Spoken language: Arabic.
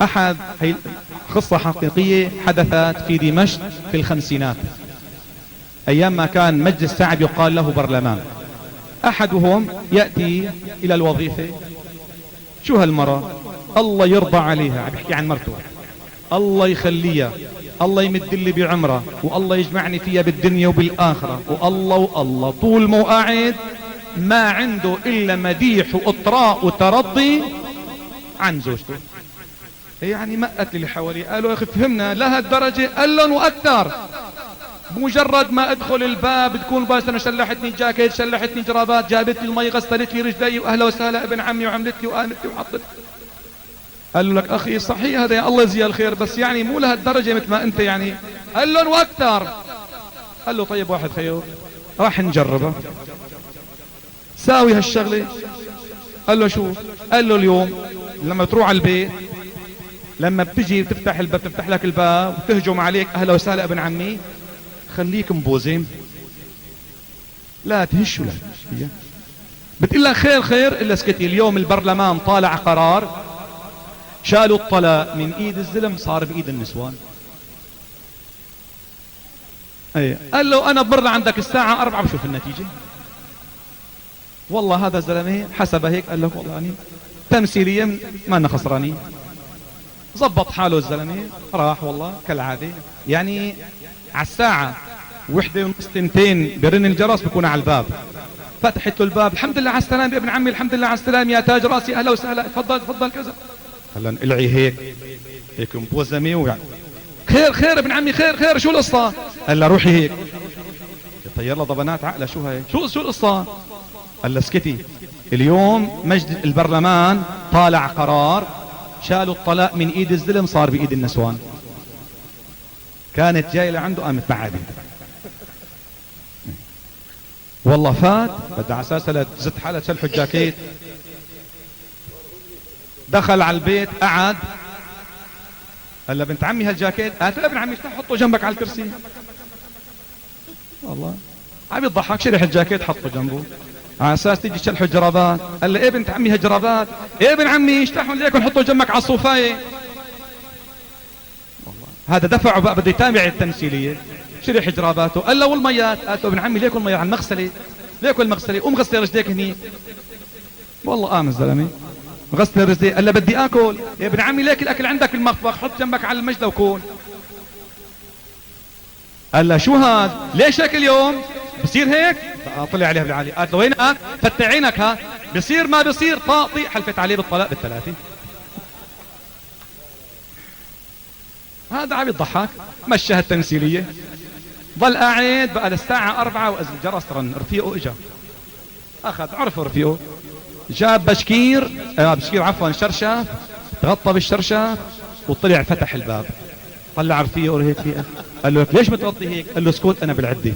هي قصة حقيقية حدثت في دمشق في الخمسينات، أيام ما كان مجلس شعب يقال له برلمان. أحدهم يأتي إلى الوظيفة، شو هالمرة الله يرضى عليها، عم بحكي عن مرته، الله يخليها، الله يمد لي بعمره، والله يجمعني فيها بالدنيا وبالآخرة، والله طول ما قاعد ما عنده إلا مديح وإطراء وترضي عن زوجته. يعني مقت اللي حواليه، قالوا يا أخي فهمنا لهالدرجة؟ قال لهم وأكثر. بمجرد ما ادخل الباب تكون باسنا شلحتني جاكيت، شلحتني جرابات، جابت لي المي، غسلت لي رجلي، واهلا وسهلا ابن عمي، وعملت لي وقامت لي وحطت. قال له لك اخي صحيح هذا يا الله يجزيه الخير، بس يعني مو لهالدرجه مثل ما انت يعني. قال لهم واكثر. قال له طيب واحد خير، راح نجربه، ساوي هالشغله. قال له شو؟ قال له اليوم لما تروح على البيت، لما بتجي تفتح الباب، تفتح لك الباب وتهجم عليك اهلا وسهلا ابن عمي، خليك مبوزم، لا تهش ولا تهش. بتقول لها خير خير الا اسكتي. اليوم البرلمان طالع قرار شالوا الطلاق من ايد الزلم صار بايد النسوان. ايه قال له انا بمر عندك الساعة 4 بشوف النتيجة. والله هذا الزلمه حسب هيك، قال لك والله يعني تمثيليا ما انا خسرانين. زبط حاله الزلمه، راح والله كالعاده، يعني على الساعة 1:30 برن الجرس بكون على الباب. فتحت له الباب، الحمد لله على السلامة يا ابن عمي، الحمد لله على السلامة يا تاج راسي، اهلا وسهلا، تفضل تفضل كذا. هلا انقلعي هيك هيك مبوزمه ويعني خير خير ابن عمي، خير خير، شو القصة؟ قال له روحي هيك. طير له ضبنات عقله، شو هي؟ شو القصة؟ قال له اسكتي، اليوم مجلس البرلمان طالع قرار شالوا الطلاق من ايد الزلم صار بايد النسوان. كانت جاي لعنده قامت بعدين. والله فات بدها على اساس زت حالها تشلحوا الجاكيت. دخل على البيت قعد، قال له بنت عمي هالجاكيت، قالت له ابن عمي حطه جنبك على الكرسي. والله عم يضحك، شرح الجاكيت حطه جنبه على اساس تيجي تشلحوا الجرابات. قال له ايه بنت عمي هالجرابات؟ ايه ابن عمي اشتحوا ليكن حطه جنبك على الصوفايه. هذا دفعه بقى بده يتابع التمثيليه، شرح جراباته. قال له والميات؟ قالت له ابن عمي ليكن الميات على المغسله، ليكن المغسله، قوم غسل رجليك هني. والله قام الزلمه غسل رجليه. قال له بدي اكل. يا ابن عمي ليك الاكل عندك بالمطبخ، حط جنبك على المجده وكون. قال له شو هذا؟ ليش هيك اليوم؟ بصير هيك؟ طلع عليها بالعالي. قالت له وينك؟ فتح عينك ها، بصير ما بصير طاقطي. حلفت عليه بالطلاق بالثلاثه. هذا عم يضحك، مشى التمثيلية، ظل قاعد بقى للساعة 4 وأذن الجرس رن. رفيقه اجا، اخذ عرفه رفيقه، جاب بشكير بشكير عفوا شرشف، تغطى بالشرشف وطلع فتح الباب. طلع رفيقه هيك، قال له ليش متغطي هيك؟ قال له اسكت انا بالعدة.